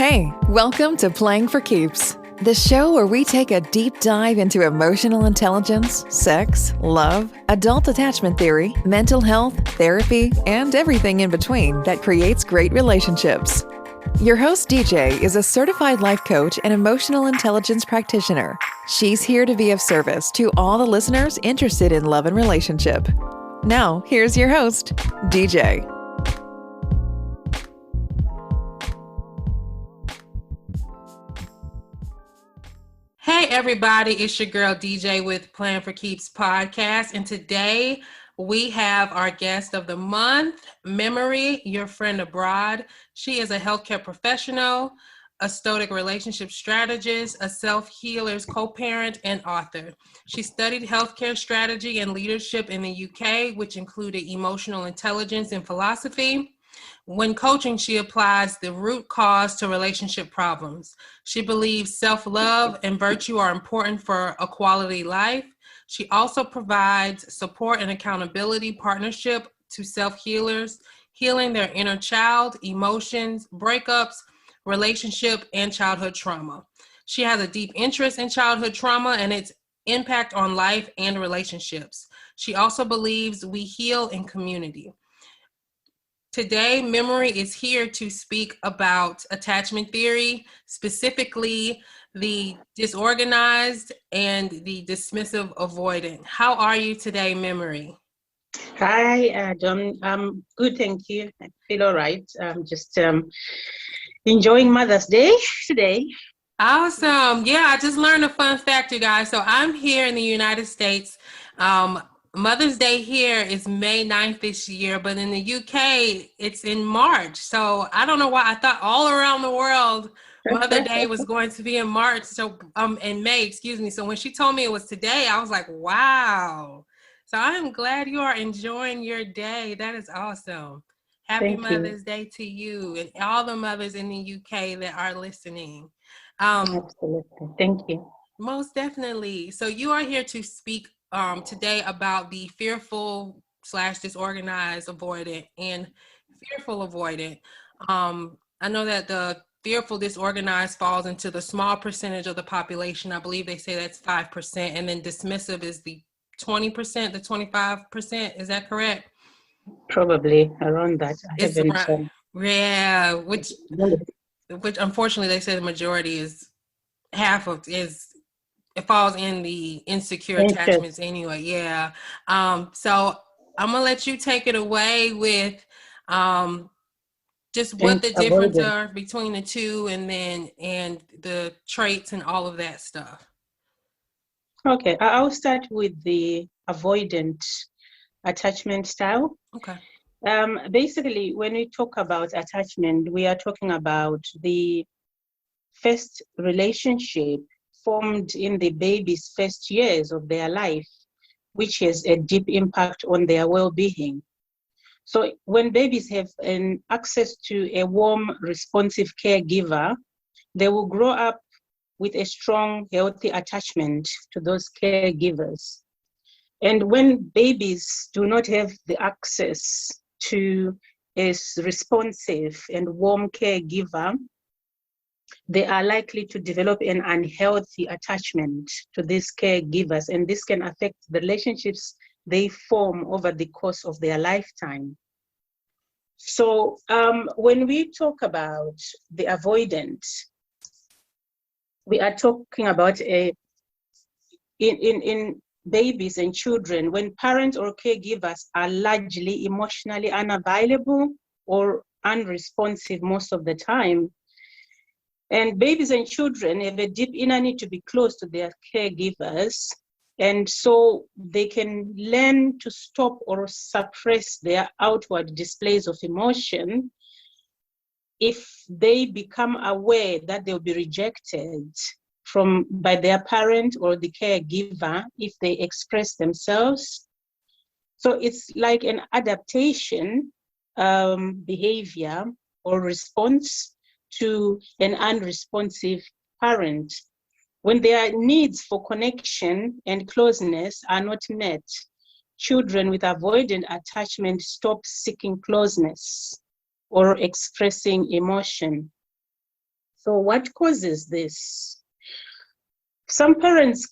Hey, welcome to Playing for Keeps, the show where we take a deep dive into emotional intelligence, sex, love, adult attachment theory, mental health, therapy, and everything in between that creates great relationships. Your host, DJ, is a certified life coach and emotional intelligence practitioner. She's here to be of service to all the listeners interested in love and relationship. Now, here's your host, DJ. Hey everybody, it's your girl DJ with Plan for Keeps podcast, and today we have our guest of the month, Memory, your friend abroad. She is a healthcare professional, a Stoic Relationship Strategist, a self-healer's co-parent, and author. She studied healthcare strategy and leadership in the UK, which included emotional intelligence and philosophy. When coaching, she applies the root cause to relationship problems. She believes self-love and virtue are important for a quality life. She also provides support and accountability partnership to self-healers, healing their inner child, emotions, breakups, relationship, and childhood trauma. She has a deep interest in childhood trauma and its impact on life and relationships. She also believes we heal in community. Today, Memory is here to speak about attachment theory, specifically the disorganized and the dismissive-avoidant. How are you today, Memory? Hi, John. I'm good, thank you. I feel all right. I'm just enjoying Mother's Day today. Awesome. Yeah, I just learned a fun fact, you guys. So I'm here in the United States. Mother's Day here is May 9th this year, but in the UK, it's in March. So I don't know why I thought all around the world Mother Day was going to be in March. So in May, excuse me. So when she told me it was today, I was like, wow. So I'm glad you are enjoying your day. That is awesome. Happy Mother's Day to you and all the mothers in the UK that are listening. Absolutely. Thank you. Most definitely. So you are here to speak today about the fearful/disorganized avoidant and fearful avoidant. I know that the fearful disorganized falls into the small percentage of the population. I believe they say that's 5%, and then dismissive is the 20%, the 25%. Is that correct? Probably around that. Yeah, which unfortunately they say the majority is it falls in the insecure attachments anyway. Yeah. So I'm gonna let you take it away with just what the difference are between the two, and the traits and all of that stuff. Okay, I'll start with the avoidant attachment style. Okay. Basically, when we talk about attachment, we are talking about the first relationship formed in the baby's first years of their life, which has a deep impact on their well-being. So when babies have access to a warm, responsive caregiver, they will grow up with a strong, healthy attachment to those caregivers. And when babies do not have the access to a responsive and warm caregiver, they are likely to develop an unhealthy attachment to these caregivers, and this can affect the relationships they form over the course of their lifetime. So when we talk about the avoidant, we are talking about in babies and children, when parents or caregivers are largely emotionally unavailable or unresponsive most of the time. And babies and children have a deep inner need to be close to their caregivers. And so they can learn to stop or suppress their outward displays of emotion if they become aware that they'll be rejected by their parent or the caregiver if they express themselves. So it's like an adaptation behavior or response to an unresponsive parent. When their needs for connection and closeness are not met, children with avoidant attachment stop seeking closeness or expressing emotion. So what causes this? Some parents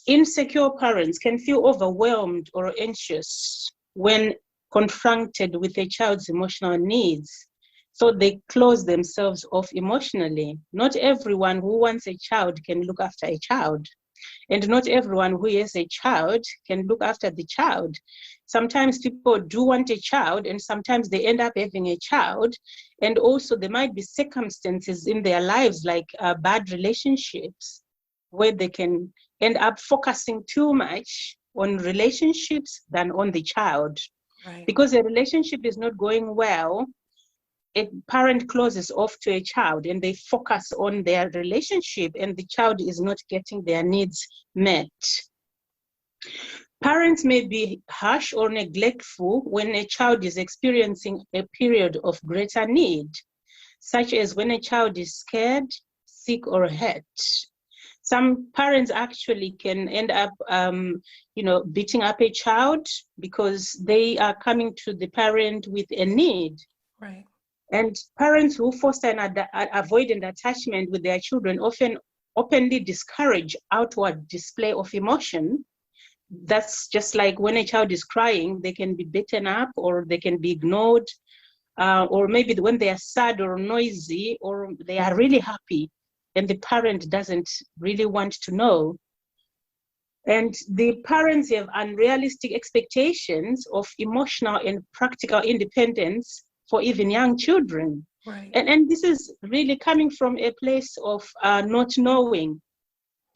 insecure parents can feel overwhelmed or anxious when confronted with a child's emotional needs. So they close themselves off emotionally. Not everyone who wants a child can look after a child. And not everyone who has a child can look after the child. Sometimes people do want a child, and sometimes they end up having a child. And also there might be circumstances in their lives, like bad relationships, where they can end up focusing too much on relationships than on the child. Right. Because a relationship is not going well, a parent closes off to a child and they focus on their relationship, and the child is not getting their needs met. Parents may be harsh or neglectful when a child is experiencing a period of greater need, such as when a child is scared, sick, or hurt. Some parents actually can end up, beating up a child because they are coming to the parent with a need. Right. And parents who foster an avoidant attachment with their children often openly discourage outward display of emotion. That's just like when a child is crying, they can be beaten up or they can be ignored, or maybe when they are sad or noisy or they are really happy and the parent doesn't really want to know. And the parents have unrealistic expectations of emotional and practical independence for even young children. Right. And this is really coming from a place of not knowing.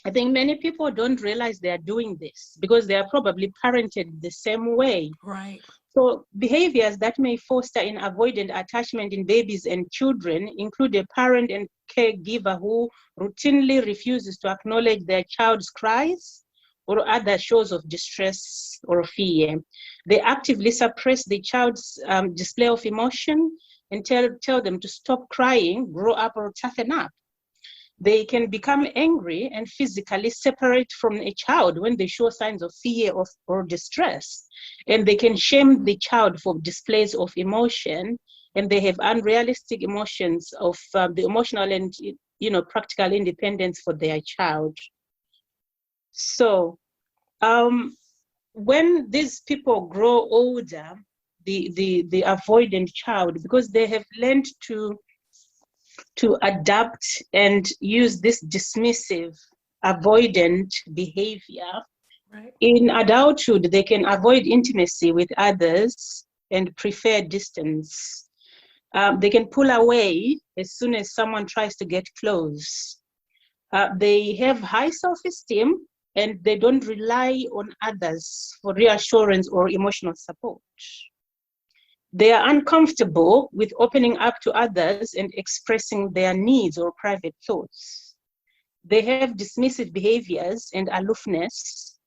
I think many people don't realize they are doing this because they are probably parented the same way. Right. So behaviors that may foster an avoidant attachment in babies and children include a parent and caregiver who routinely refuses to acknowledge their child's cries or other shows of distress or fear. They actively suppress the child's display of emotion and tell them to stop crying, grow up, or toughen up. They can become angry and physically separate from a child when they show signs of fear or distress. And they can shame the child for displays of emotion, and they have unrealistic emotions of the emotional and practical independence for their child. So when these people grow older, the avoidant child, because they have learned to adapt and use this dismissive, avoidant behavior. Right. In adulthood, they can avoid intimacy with others and prefer distance. They can pull away as soon as someone tries to get close. They have high self-esteem and they don't rely on others for reassurance or emotional support. They are uncomfortable with opening up to others and expressing their needs or private thoughts. They have dismissive behaviors and aloofness.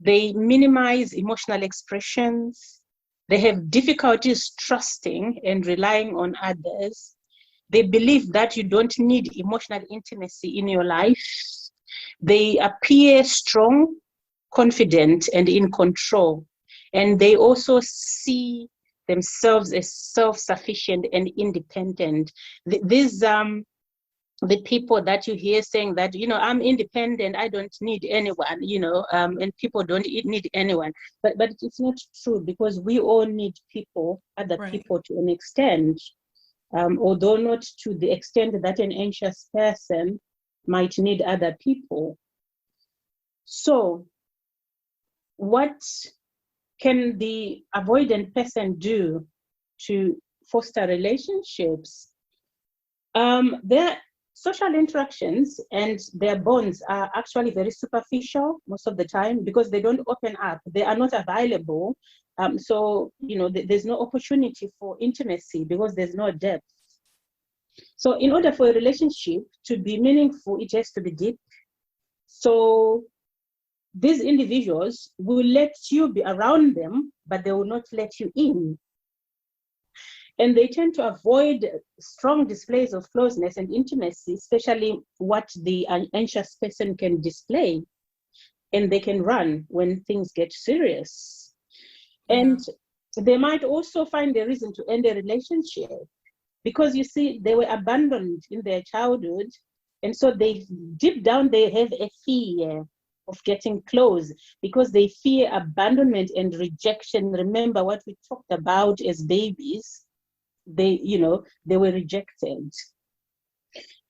They minimize emotional expressions. They have difficulties trusting and relying on others. They believe that you don't need emotional intimacy in your life. They appear strong, confident, and in control. And they also see themselves as self-sufficient and independent. These the people that you hear saying that, I'm independent, I don't need anyone, and people don't need anyone. But it's not true, because we all need people, other Right. people, to an extent, although not to the extent that an anxious person might need other people. So what can the avoidant person do to foster relationships? Their social interactions and their bonds are actually very superficial most of the time, because they don't open up. They are not available. So, there's no opportunity for intimacy because there's no depth. So in order for a relationship to be meaningful, it has to be deep. So these individuals will let you be around them, but they will not let you in. And they tend to avoid strong displays of closeness and intimacy, especially what the anxious person can display. And they can run when things get serious. And they might also find a reason to end a relationship. because you see, they were abandoned in their childhood. And so they, deep down, they have a fear of getting close because they fear abandonment and rejection. Remember what we talked about as babies. They were rejected.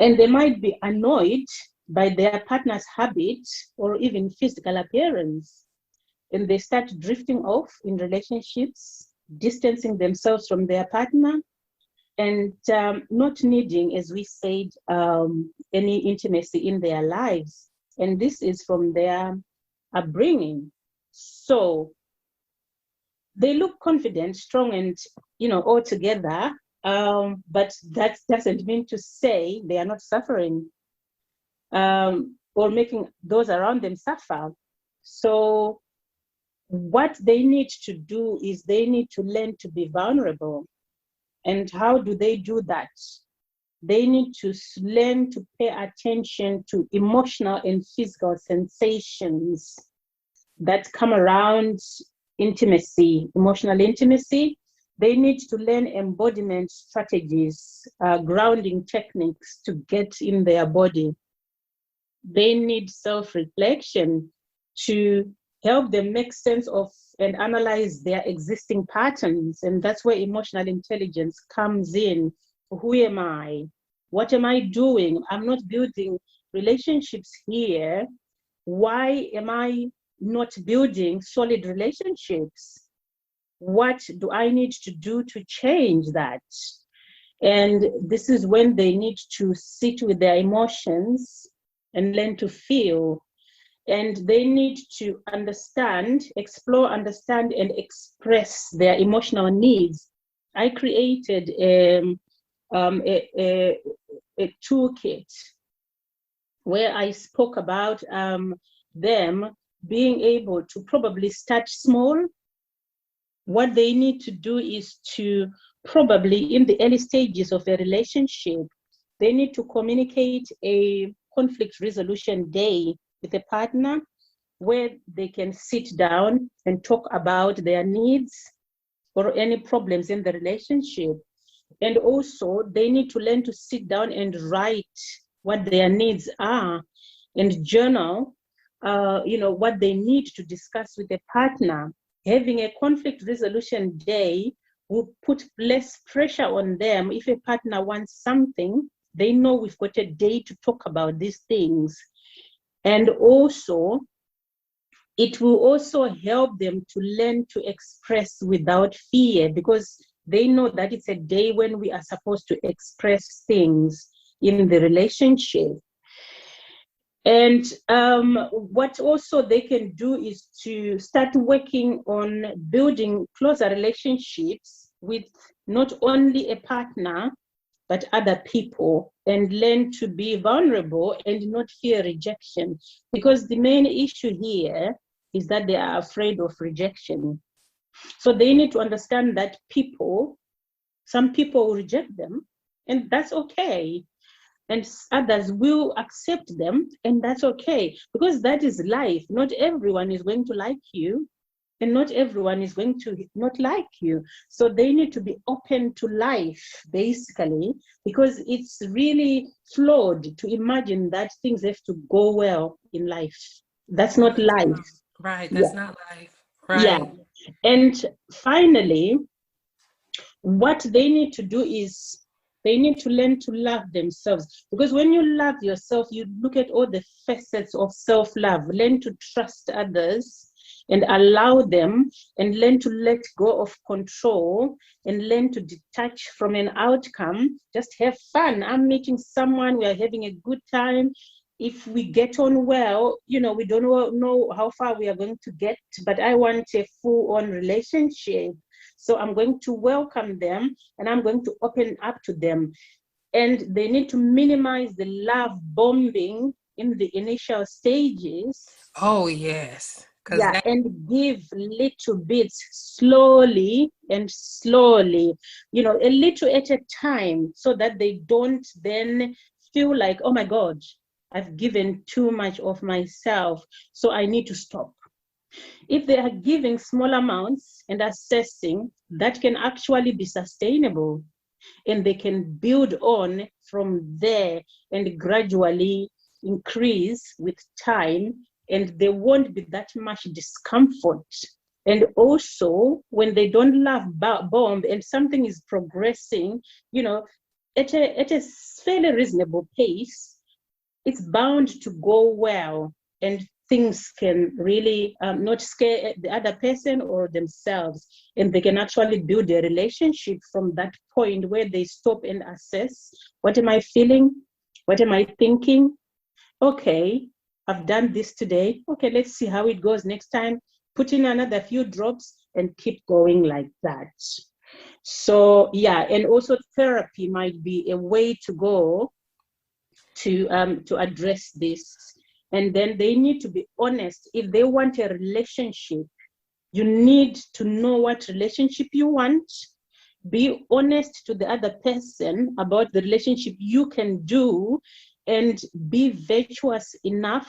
And they might be annoyed by their partner's habit or even physical appearance. And they start drifting off in relationships, distancing themselves from their partner, and not needing, as we said, any intimacy in their lives. And this is from their upbringing. So they look confident, strong, and all together, but that doesn't mean to say they are not suffering, or making those around them suffer. So what they need to do is they need to learn to be vulnerable. And how do they do that? They need to learn to pay attention to emotional and physical sensations that come around intimacy, emotional intimacy. They need to learn embodiment strategies, grounding techniques to get in their body. They need self-reflection to help them make sense of and analyze their existing patterns. And that's where emotional intelligence comes in. Who am I? What am I doing? I'm not building relationships here. Why am I not building solid relationships? What do I need to do to change that? And this is when they need to sit with their emotions and learn to feel. And they need to understand, explore, understand, and express their emotional needs. I created a toolkit where I spoke about them being able to probably start small. What they need to do is to probably, in the early stages of a relationship, they need to communicate a conflict resolution day with a partner where they can sit down and talk about their needs or any problems in the relationship. And also they need to learn to sit down and write what their needs are and journal, what they need to discuss with a partner. Having a conflict resolution day will put less pressure on them. If a partner wants something, they know we've got a day to talk about these things. And also, it will also help them to learn to express without fear, because they know that it's a day when we are supposed to express things in the relationship. And what also they can do is to start working on building closer relationships with not only a partner, but other people, and learn to be vulnerable and not fear rejection. Because the main issue here is that they are afraid of rejection. So they need to understand that some people will reject them, and that's okay. And others will accept them, and that's okay, because that is life. Not everyone is going to like you, and not everyone is going to not like you. So they need to be open to life, basically, because it's really flawed to imagine that things have to go well in life. That's not life. Right, that's not life. Right. Yeah. And finally, what they need to do is they need to learn to love themselves. Because when you love yourself, you look at all the facets of self-love. Learn to trust others and allow them, and learn to let go of control, and learn to detach from an outcome. Just have fun. I'm meeting someone, we are having a good time. If we get on well, we don't know how far we are going to get, but I want a full-on relationship. So I'm going to welcome them, and I'm going to open up to them. And they need to minimize the love bombing in the initial stages. Oh, yes. Yeah, and give little bits slowly, a little at a time, so that they don't then feel like, oh my God, I've given too much of myself, so I need to stop. If they are giving small amounts and assessing, that can actually be sustainable. and they can build on from there and gradually increase with time, and there won't be that much discomfort. And also, when they don't love bomb and something is progressing, at a fairly reasonable pace, it's bound to go well, and things can really not scare the other person or themselves, and they can actually build a relationship from that point where they stop and assess, what am I feeling? What am I thinking? Okay, I've done this today. Okay, let's see how it goes next time. Put in another few drops and keep going like that. So yeah, and also therapy might be a way to go to address this. And then they need to be honest. If they want a relationship, you need to know what relationship you want. Be honest to the other person about the relationship you can do, and be virtuous enough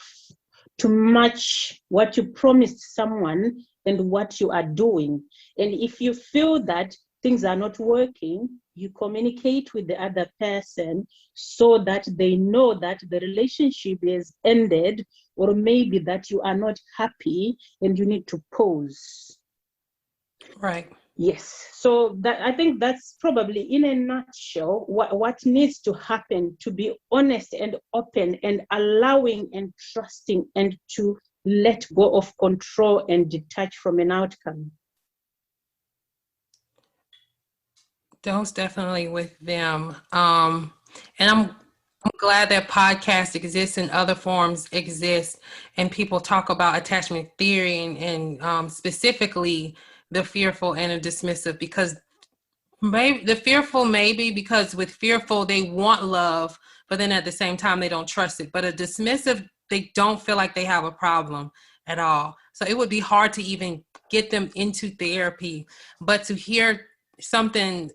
to match what you promised someone and what you are doing. And if you feel that things are not working, you communicate with the other person so that they know that the relationship is ended, or maybe that you are not happy and you need to pause. Right. Yes. So that, I think that's probably in a nutshell what needs to happen, to be honest and open and allowing and trusting, and to let go of control and detach from an outcome. Those definitely with them. And I'm glad that podcast exists and other forms exist, and people talk about attachment theory and specifically the fearful and the dismissive, because maybe the fearful, maybe because with fearful they want love, but then at the same time they don't trust it. But a dismissive, they don't feel like they have a problem at all. So it would be hard to even get them into therapy. But to hear something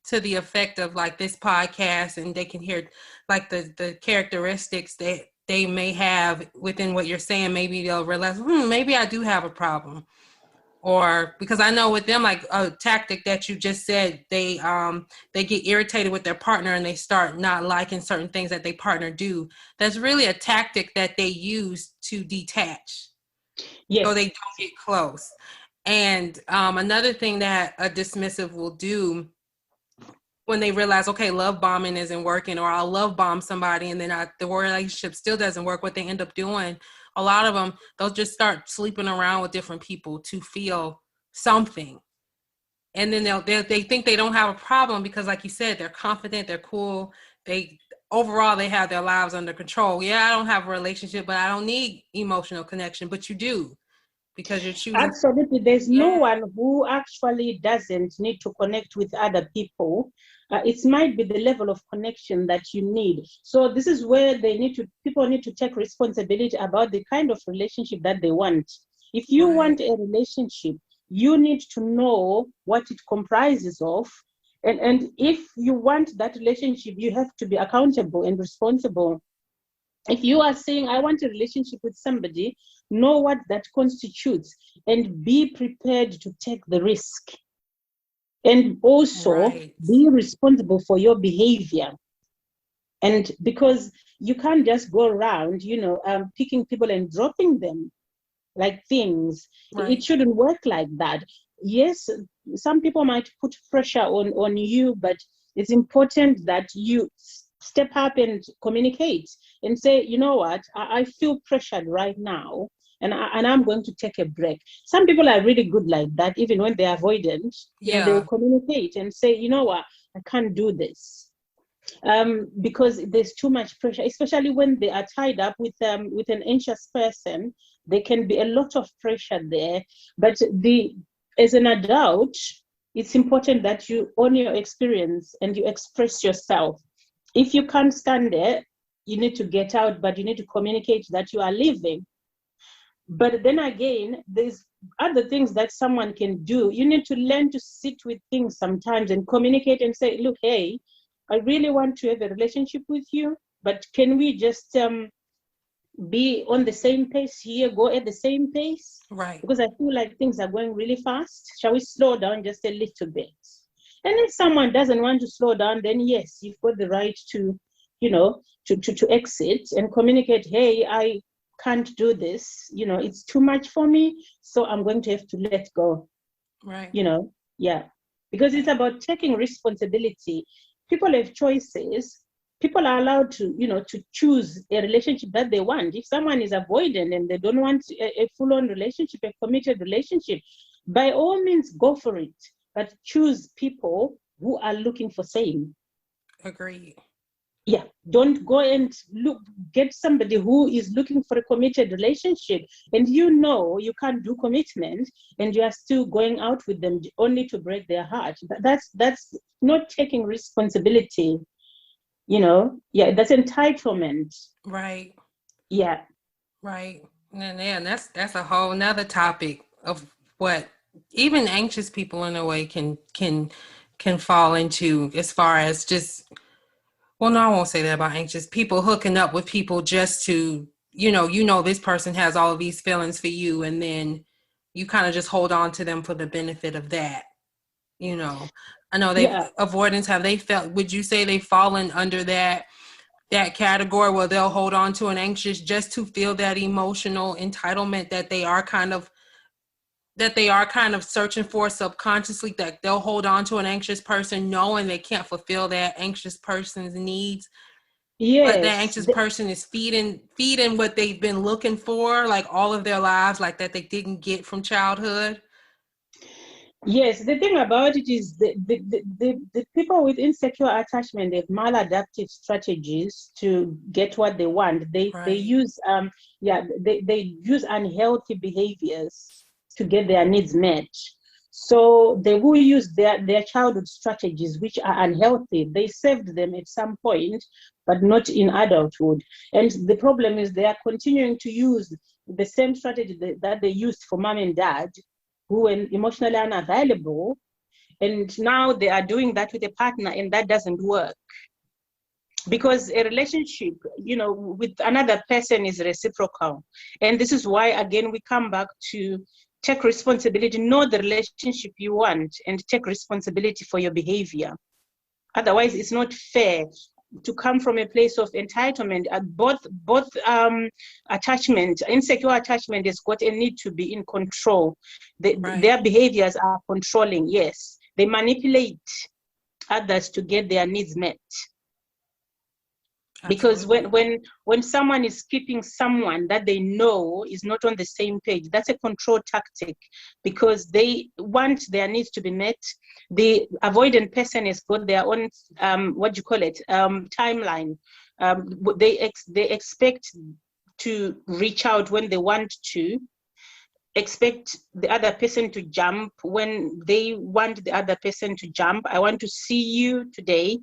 to the effect of like this podcast, and they can hear like the characteristics that they may have within what you're saying, maybe they'll realize, maybe I do have a problem. Or because I know with them, like a tactic that you just said, they get irritated with their partner and they start not liking certain things that their partner do. That's really a tactic that they use to detach. Yes. So they don't get close. And another thing that a dismissive will do when they realize, okay, love bombing isn't working, or I'll love bomb somebody and then the relationship still doesn't work, what they end up doing, a lot of them, they'll just start sleeping around with different people to feel something. And then they think they don't have a problem because, like you said, they're confident, they're cool. Overall, they have their lives under control. Yeah, I don't have a relationship, but I don't need emotional connection. But you do, because you're choosing. Absolutely. There's no one who actually doesn't need to connect with other people. It might be the level of connection that you need. So this is where people need to take responsibility about the kind of relationship that they want. If you want a relationship, you need to know what it comprises of. And if you want that relationship, you have to be accountable and responsible. If you are saying, I want a relationship with somebody, know what that constitutes and be prepared to take the risk. And also be responsible for your behavior. And because you can't just go around, picking people and dropping them like things. It shouldn't work like that. Yes, some people might put pressure on you, but it's important that you step up and communicate and say, you know what, I feel pressured right now, and I'm going to take a break. Some people are really good like that, even when they're avoidant. They'll communicate and say, you know what, I can't do this. Because there's too much pressure, especially when they are tied up with an anxious person. There can be a lot of pressure there. But as an adult, it's important that you own your experience and you express yourself. If you can't stand there, you need to get out, but you need to communicate that you are leaving. But then again, there's other things that someone can do. You need to learn to sit with things sometimes and communicate and say, look, hey, I really want to have a relationship with you, but can we just be on the same pace here, go at the same pace? Right. Because I feel like things are going really fast. Shall we slow down just a little bit? And if someone doesn't want to slow down, then yes, you've got the right to, to exit and communicate, hey, I can't do this. It's too much for me, so I'm going to have to let go. Right. Yeah. Because it's about taking responsibility. People have choices. People are allowed to, to choose a relationship that they want. If someone is avoidant and they don't want a full-on relationship, a committed relationship, by all means, go for it. But choose people who are looking for same. Agreed. Yeah, don't go and get somebody who is looking for a committed relationship and you can't do commitment and you are still going out with them only to break their heart. That's not taking responsibility. Yeah, that's entitlement. Right. Yeah. Right. And that's a whole nother topic of what even anxious people in a way can fall into, as far as just, well, no, I won't say that about anxious people hooking up with people just to, this person has all of these feelings for you, and then you kind of just hold on to them for the benefit of that. I know would you say they've fallen under that category where they'll hold on to an anxious just to feel that emotional entitlement that they are kind of searching for subconsciously, that they'll hold on to an anxious person knowing they can't fulfill that anxious person's needs? Yes. But that anxious person is feeding what they've been looking for, like all of their lives, like that they didn't get from childhood. Yes, the thing about it is the people with insecure attachment have maladaptive strategies to get what they want. They use they use unhealthy behaviors to get their needs met. So they will use their childhood strategies, which are unhealthy. They saved them at some point, but not in adulthood. And the problem is they are continuing to use the same strategy that they used for mom and dad, who were emotionally unavailable, and now they are doing that with a partner, and that doesn't work. Because a relationship, with another person is reciprocal. And this is why, again, we come back to take responsibility, know the relationship you want, and take responsibility for your behavior. Otherwise, it's not fair to come from a place of entitlement. Both attachment, insecure attachment has got a need to be in control. Their behaviors are controlling. Yes, they manipulate others to get their needs met. Absolutely. Because when someone is keeping someone that they know is not on the same page, that's a control tactic, because they want their needs to be met. The avoidant person has got their own timeline. They expect to reach out when they want to, expect the other person to jump when they want the other person to jump. I want to see you today,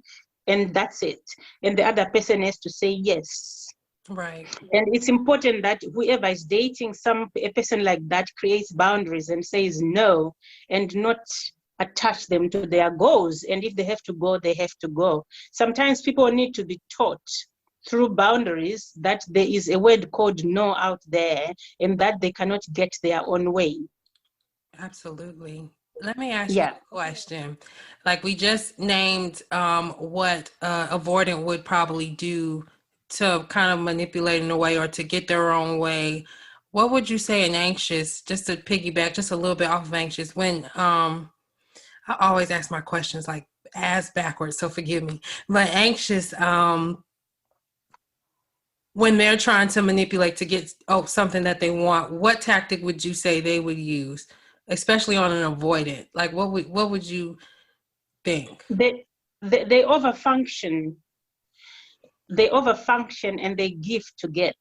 and that's it. And the other person has to say yes. Right. And it's important that whoever is dating a person like that creates boundaries and says no, and not attach them to their goals. And if they have to go, they have to go. Sometimes people need to be taught through boundaries that there is a word called no out there, and that they cannot get their own way. Absolutely. Let me ask you a question. Like, we just named what avoidant would probably do to kind of manipulate in a way or to get their own way. What would you say an anxious, just to piggyback just a little bit off of anxious, when I always ask my questions like ass backwards, so forgive me, but anxious, when they're trying to manipulate to get something that they want, what tactic would you say they would use, especially on an avoidant? Like, what would you think? They overfunction. They overfunction and they give to get.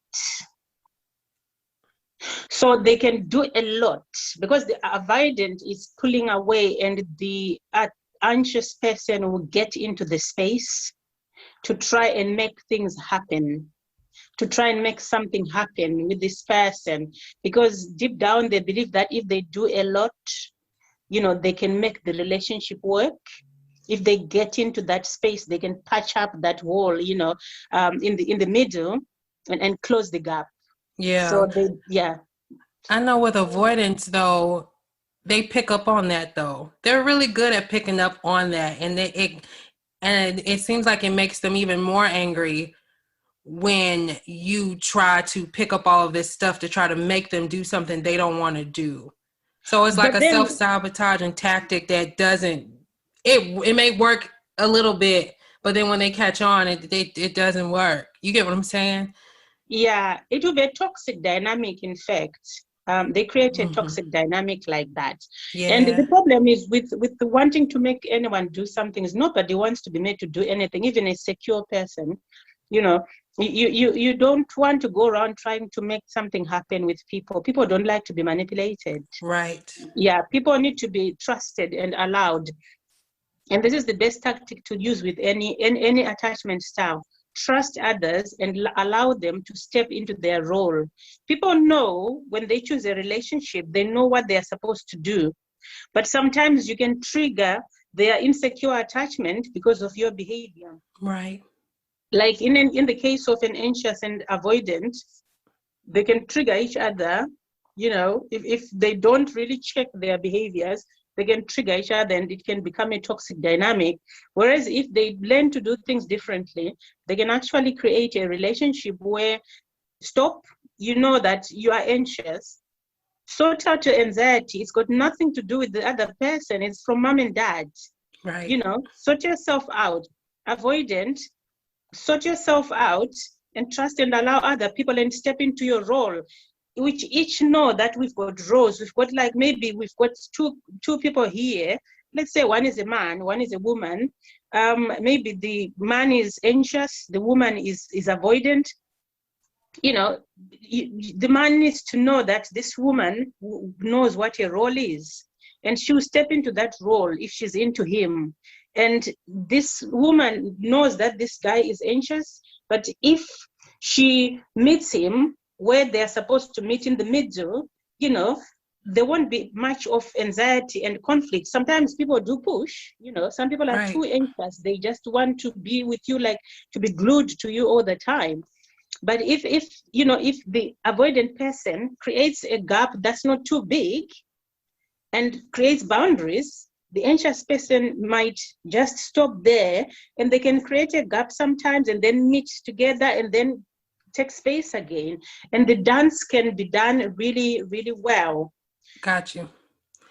So they can do a lot because the avoidant is pulling away, and the anxious person will get into the space to try and make things happen, to try and make something happen with this person, because deep down they believe that if they do a lot, they can make the relationship work. If they get into that space, they can patch up that wall, in the middle, and close the gap. Yeah. So I know with avoidance though, they pick up on that though. They're really good at picking up on that, and it seems like it makes them even more angry when you try to pick up all of this stuff to try to make them do something they don't want to do. So it's like But a then, self-sabotaging tactic that doesn't, it may work a little bit, but then when they catch on, it doesn't work. You get what I'm saying? yeah, it will be a toxic dynamic, in fact. They create a toxic dynamic like that. And Yeah. the problem is with the wanting to make anyone do something is nobody wants to be made to do anything, even a secure person. You know, you don't want to go around trying to make something happen with people. People don't like to be manipulated. Right. Yeah, people need to be trusted and allowed. And this is the best tactic to use with any attachment style. Trust others and allow them to step into their role. People know when they choose a relationship, they know what they are supposed to do. But sometimes you can trigger their insecure attachment because of your behavior. Right. Like in the case of an anxious and avoidant, they can trigger each other. You know, if they don't really check their behaviors, they can trigger each other and it can become a toxic dynamic. Whereas if they learn to do things differently, they can actually create a relationship where stop, you know that you are anxious, sort out your anxiety. It's got nothing to do with the other person. It's from mom and dad. Right. You know, sort yourself out. Avoidant, sort yourself out and trust and allow other people and step into your role, which each know that we've got roles. We've got like maybe we've got two people here. Let's say one is a man, one is a woman. Maybe the man is anxious, the woman is avoidant. You know, the man needs to know that this woman knows what her role is, and she'll step into that role if she's into him. And this woman knows that this guy is anxious, but if she meets him where they're supposed to meet in the middle, you know, there won't be much of anxiety and conflict. Sometimes people do push, you know, some people are too anxious. They just want to be with you, like to be glued to you all the time. But if you know, if the avoidant person creates a gap that's not too big and creates boundaries, the anxious person might just stop there, and they can create a gap sometimes and then meet together and then take space again. And the dance can be done really, really well. Got you.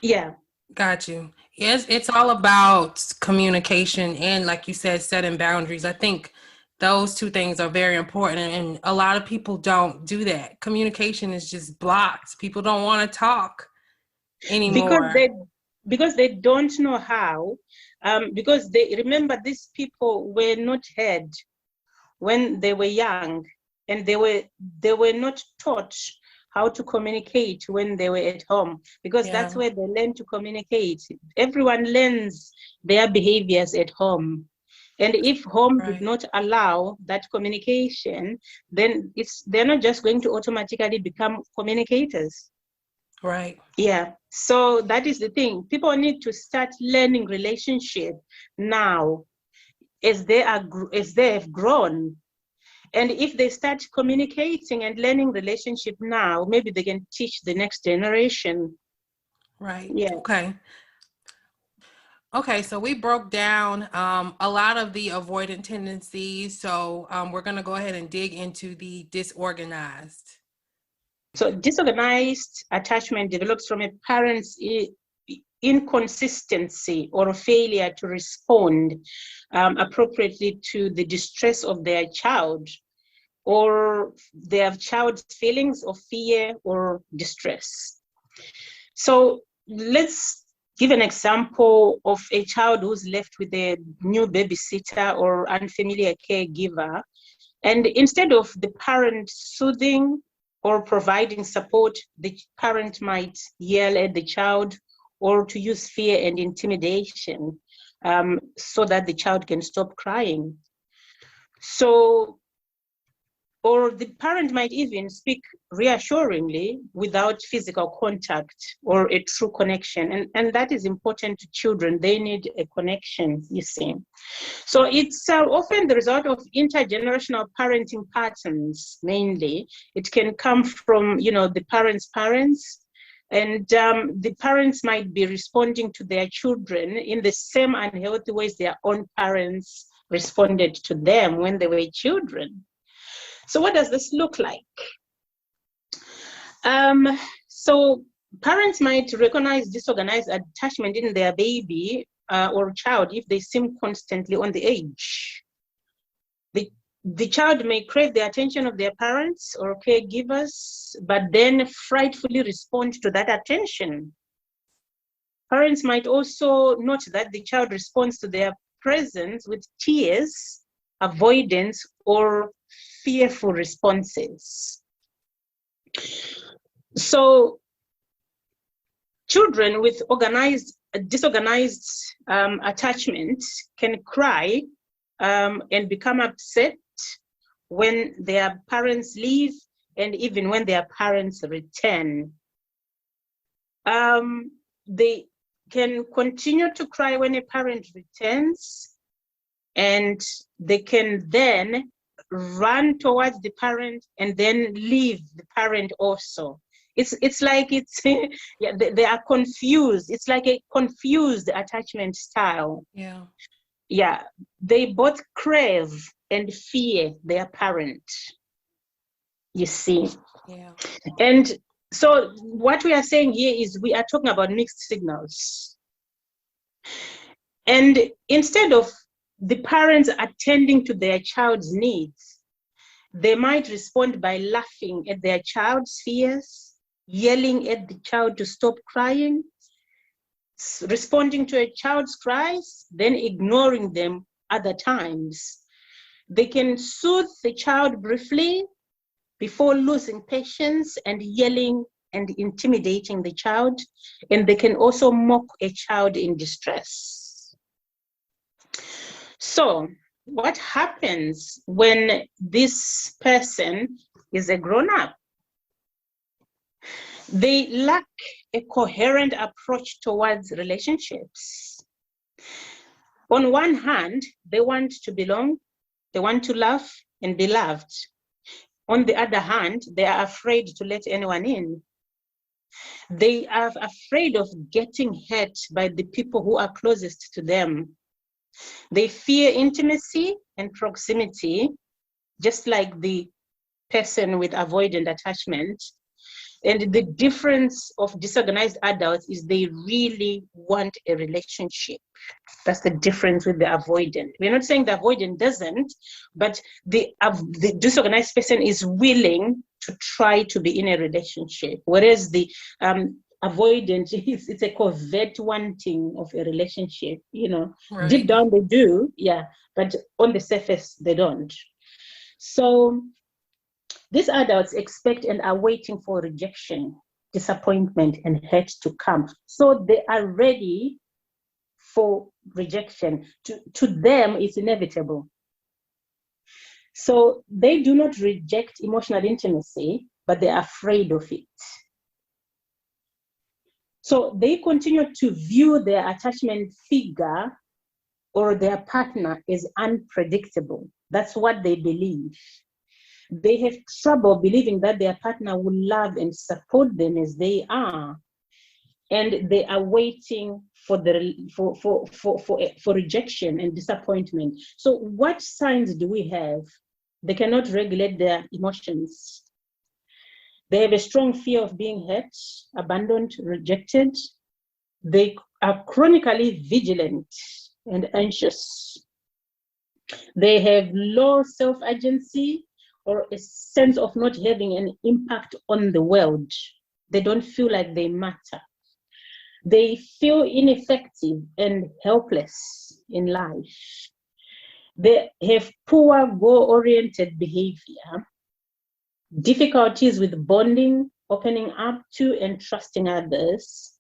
Yeah. Got you. Yes, it's all about communication and, like you said, setting boundaries. I think those two things are very important, and a lot of people don't do that. Communication is just blocked. People don't want to talk anymore. Because they don't know how, because they remember these people were not heard when they were young, and they were not taught how to communicate when they were at home, because that's where they learn to communicate. Everyone learns their behaviors at home. And if home did not allow that communication, then they're not just going to automatically become communicators. Right. Yeah. So that is the thing. People need to start learning relationship now as they have grown. And if they start communicating and learning relationship now, maybe they can teach the next generation. Right. Yeah. Okay, so we broke down a lot of the avoidant tendencies. So we're going to go ahead and dig into the disorganized. So disorganized attachment develops from a parent's inconsistency or failure to respond appropriately to the distress of their child, or their child's feelings of fear or distress. So let's give an example of a child who's left with a new babysitter or unfamiliar caregiver. And instead of the parent soothing or providing support, the parent might yell at the child or to use fear and intimidation so that the child can stop crying. So, or the parent might even speak reassuringly without physical contact or a true connection. And that is important to children. They need a connection, you see. So it's often the result of intergenerational parenting patterns, mainly. It can come from, you know, the parents' parents, And the parents might be responding to their children in the same unhealthy ways their own parents responded to them when they were children. So what does this look like? So parents might recognize disorganized attachment in their baby or child if they seem constantly on the edge. The child may crave the attention of their parents or caregivers, but then frightfully respond to that attention. Parents might also note that the child responds to their presence with tears, avoidance, or fearful responses. So children with disorganized attachment can cry and become upset when their parents leave and even when their parents return. They can continue to cry when a parent returns, and they can then run towards the parent and then leave the parent also. It's like yeah, they are confused. It's like a confused attachment style. Yeah, they both crave and fear their parent, you see. Yeah. And so what we are saying here is we are talking about mixed signals. And instead of the parents attending to their child's needs, they might respond by laughing at their child's fears, yelling at the child to stop crying, responding to a child's cries, then ignoring them other times. They can soothe the child briefly before losing patience and yelling and intimidating the child, and they can also mock a child in distress. So what happens when this person is a grown-up? They lack a coherent approach towards relationships. On one hand, they want to belong, they want to love and be loved. On the other hand, they are afraid to let anyone in. They are afraid of getting hurt by the people who are closest to them. They fear intimacy and proximity, just like the person with avoidant attachment. And the difference of disorganized adults is they really want a relationship. That's the difference with the avoidant. We're not saying the avoidant doesn't, but the disorganized person is willing to try to be in a relationship, whereas the avoidant, it's a covert wanting of a relationship, you know. Right. Deep down they do, yeah, but on the surface they don't. So these adults expect and are waiting for rejection, disappointment, and hurt to come. So they are ready for rejection. To them, it's inevitable. So they do not reject emotional intimacy, but they are afraid of it. So they continue to view their attachment figure or their partner as unpredictable. That's what they believe. They have trouble believing that their partner will love and support them as they are, and they are waiting for rejection and disappointment. So, what signs do we have? They cannot regulate their emotions. They have a strong fear of being hurt, abandoned, rejected. They are chronically vigilant and anxious. They have low self-agency, or a sense of not having an impact on the world. They don't feel like they matter. They feel ineffective and helpless in life. They have poor goal-oriented behavior, difficulties with bonding, opening up to and trusting others.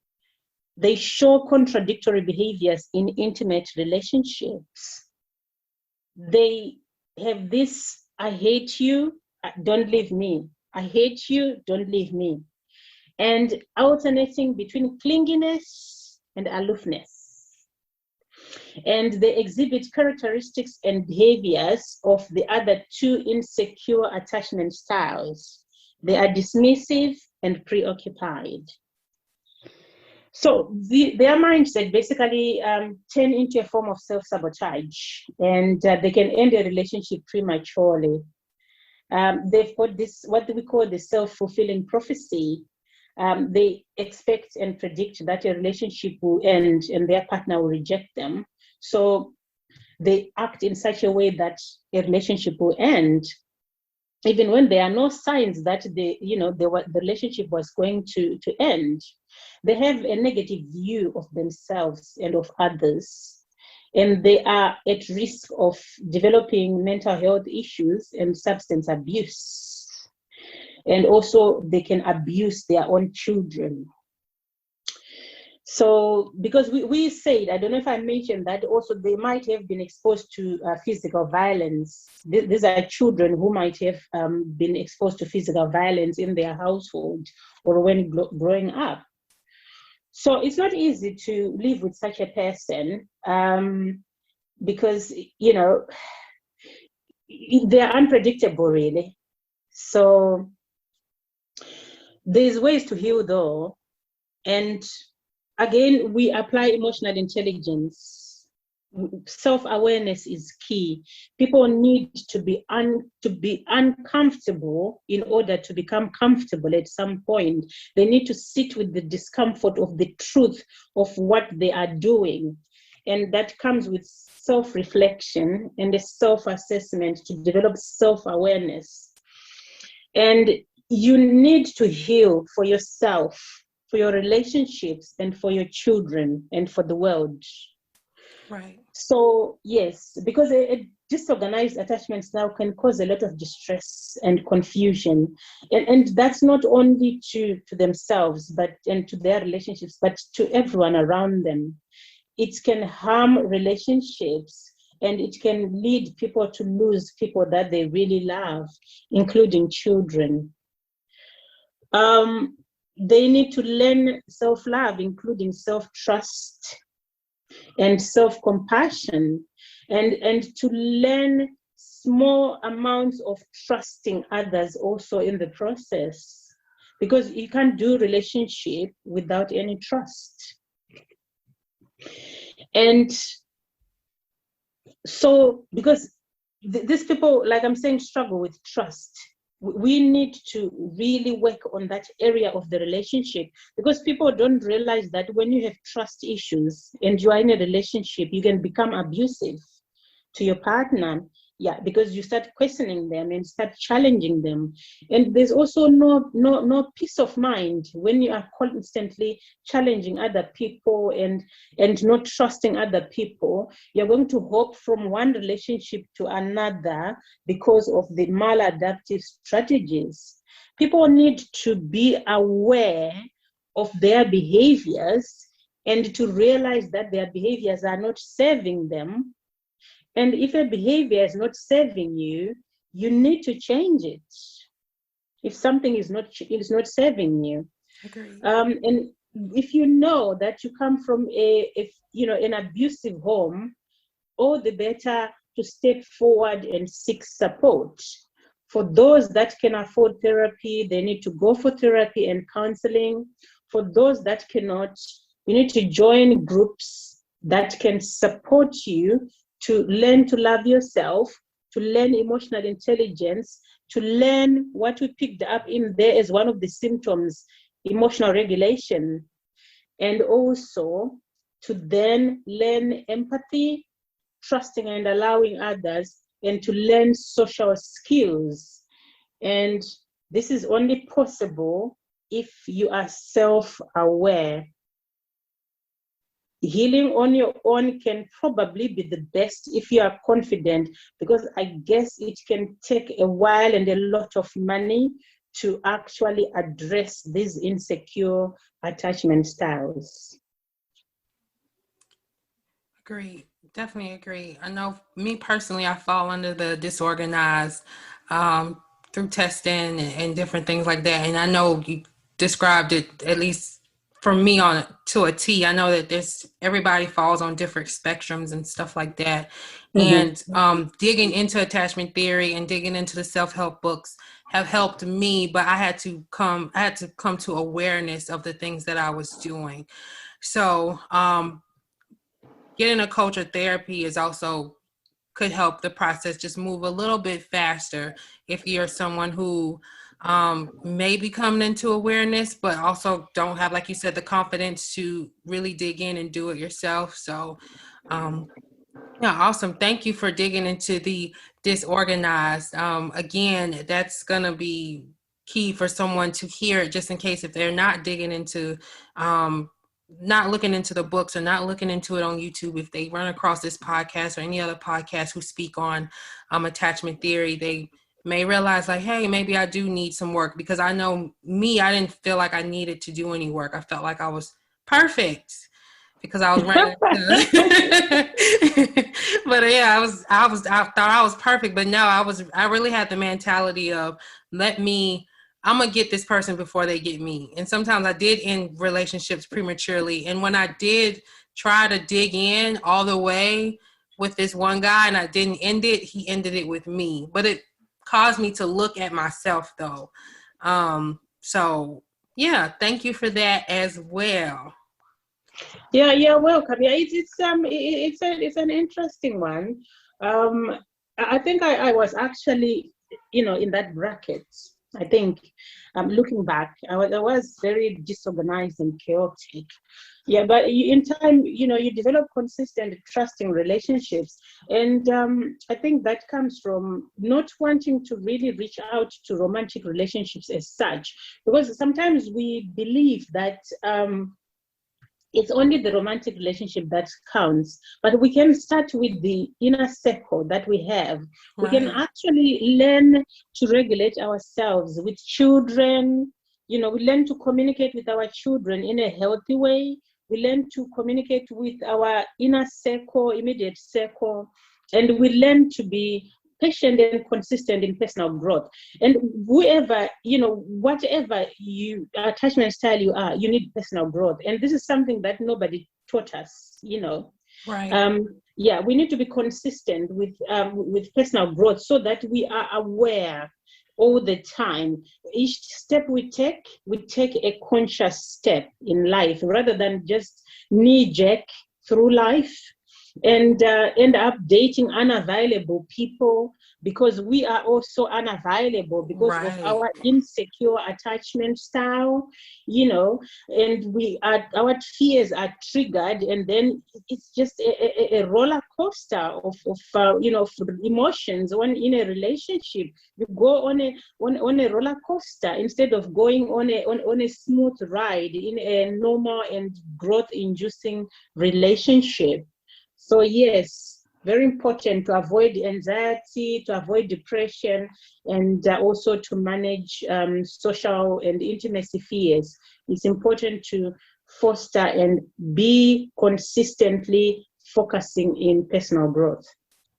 They show contradictory behaviors in intimate relationships. They have this, I hate you, don't leave me. I hate you, don't leave me. And alternating between clinginess and aloofness. And they exhibit characteristics and behaviors of the other two insecure attachment styles. They are dismissive and preoccupied. So their mindset basically turn into a form of self-sabotage, and they can end a relationship prematurely. They've got this, what we call the self-fulfilling prophecy. They expect and predict that a relationship will end and their partner will reject them. So they act in such a way that a relationship will end, even when there are no signs that the relationship was going to end. They have a negative view of themselves and of others, and they are at risk of developing mental health issues and substance abuse. And also they can abuse their own children. So, because we said, I don't know if I mentioned that also they might have been exposed to physical violence. These are children who might have been exposed to physical violence in their household or when growing up. So it's not easy to live with such a person because, they're unpredictable, really. So there's ways to heal, though. And again, we apply emotional intelligence. Self-awareness is key. People need to be uncomfortable in order to become comfortable at some point. They need to sit with the discomfort of the truth of what they are doing. And that comes with self-reflection and a self-assessment to develop self-awareness. And you need to heal for yourself, for your relationships, and for your children, and for the world. Right. So, yes, because a disorganized attachments now can cause a lot of distress and confusion. And that's not only to themselves, and to their relationships, but to everyone around them. It can harm relationships, and it can lead people to lose people that they really love, including children. They need to learn self-love, including self-trust and self-compassion, and to learn small amounts of trusting others also in the process, because you can't do relationship without any trust. And so, because these people, like I'm saying, struggle with trust, we need to really work on that area of the relationship, because people don't realize that when you have trust issues and you are in a relationship, you can become abusive to your partner. Yeah, because you start questioning them and start challenging them. And there's also no peace of mind when you are constantly challenging other people and not trusting other people. You're going to hop from one relationship to another because of the maladaptive strategies. People need to be aware of their behaviors and to realize that their behaviors are not serving them. And if a behavior is not serving you, you need to change it. If something is not serving you, Agreed. And if you know that you come from an abusive home, all the better to step forward and seek support. For those that can afford therapy, they need to go for therapy and counseling. For those that cannot, you need to join groups that can support you to learn to love yourself, to learn emotional intelligence, to learn what we picked up in there as one of the symptoms, emotional regulation, and also to then learn empathy, trusting and allowing others, and to learn social skills. And this is only possible if you are self-aware. Healing on your own can probably be the best if you are confident, because I guess it can take a while and a lot of money to actually address these insecure attachment styles. Agree. Definitely agree. I know me personally, I fall under the disorganized through testing and different things like that. And I know you described it at least for me on to a T. I know that everybody falls on different spectrums and stuff like that. And digging into attachment theory and digging into the self-help books have helped me, but I had to come to awareness of the things that I was doing. So getting a coach or therapy is also could help the process just move a little bit faster if you're someone who may be coming into awareness, but also don't have, like you said, the confidence to really dig in and do it yourself. So yeah, awesome. Thank you for digging into the disorganized. Again, that's going to be key for someone to hear it, just in case if they're not digging into not looking into the books or not looking into it on YouTube. If they run across this podcast or any other podcast who speak on attachment theory, they may realize like, hey, maybe I do need some work, because I know me, I didn't feel like I needed to do any work. I felt like I was perfect because I was running. But yeah, I thought I was perfect, but no, I really had the mentality of I'm going to get this person before they get me. And sometimes I did end relationships prematurely. And when I did try to dig in all the way with this one guy and I didn't end it, he ended it with me. But it caused me to look at myself though. So yeah, thank you for that as well. Yeah, you're welcome. Yeah, it's an interesting one. I think I was actually, in that bracket. I think, looking back, I was very disorganized and chaotic. Yeah, but in time, you develop consistent, trusting relationships, and I think that comes from not wanting to really reach out to romantic relationships as such, because sometimes we believe that. It's only the romantic relationship that counts, but we can start with the inner circle that we have. We can actually learn to regulate ourselves with children. We learn to communicate with our children in a healthy way. We learn to communicate with our inner circle, immediate circle, and we learn to be patient and consistent in personal growth. And whatever attachment style you are, you need personal growth. And this is something that nobody taught us, Right. We need to be consistent with personal growth so that we are aware all the time. Each step we take a conscious step in life rather than just knee-jerk through life and end up dating unavailable people because we are also unavailable because of our insecure attachment style, and our fears are triggered, and then it's just a roller coaster of emotions. In a relationship, you go on a roller coaster instead of going on a smooth ride in a normal and growth-inducing relationship. So yes, very important to avoid anxiety, to avoid depression, and also to manage social and intimacy fears. It's important to foster and be consistently focusing in personal growth.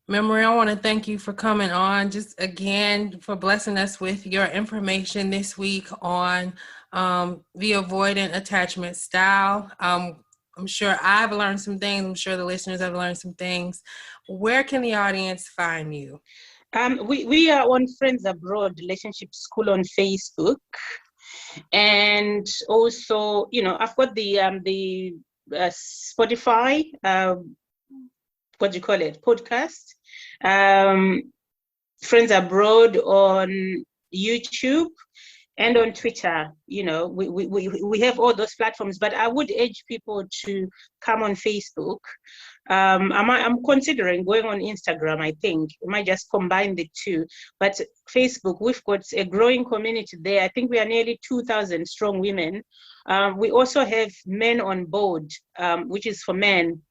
Memory, I want to thank you for coming on, just again for blessing us with your information this week on the avoidant attachment style. I'm sure I've learned some things. I'm sure the listeners have learned some things. Where can the audience find you? We are on Friends Abroad Relationship School on Facebook, and also I've got the Spotify podcast, Friends Abroad on YouTube. And on Twitter, we have all those platforms, but I would urge people to come on Facebook. I'm considering going on Instagram. I think we might just combine the two. But Facebook, we've got a growing community there. I think we are nearly 2,000 strong women. We also have men on board, which is for men.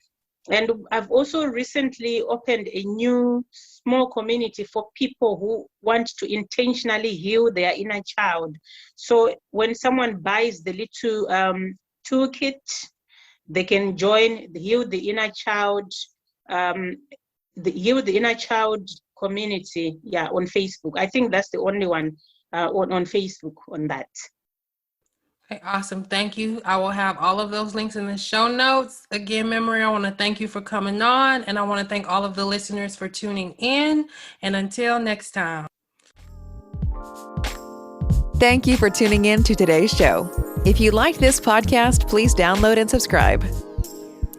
And I've also recently opened a new small community for people who want to intentionally heal their inner child. So when someone buys the little toolkit, they can join the Heal the Inner Child, community, on Facebook. I think that's the only one on Facebook on that. Okay, awesome. Thank you. I will have all of those links in the show notes. Again, Memory, I want to thank you for coming on, and I want to thank all of the listeners for tuning in. And until next time. Thank you for tuning in to today's show. If you liked this podcast, please download and subscribe.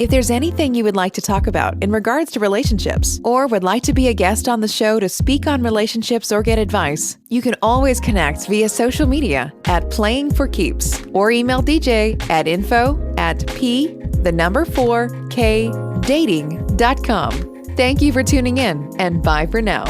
If there's anything you would like to talk about in regards to relationships, or would like to be a guest on the show to speak on relationships or get advice, you can always connect via social media at Playing for Keeps or email DJ at info@p4kdating.com. Thank you for tuning in, and bye for now.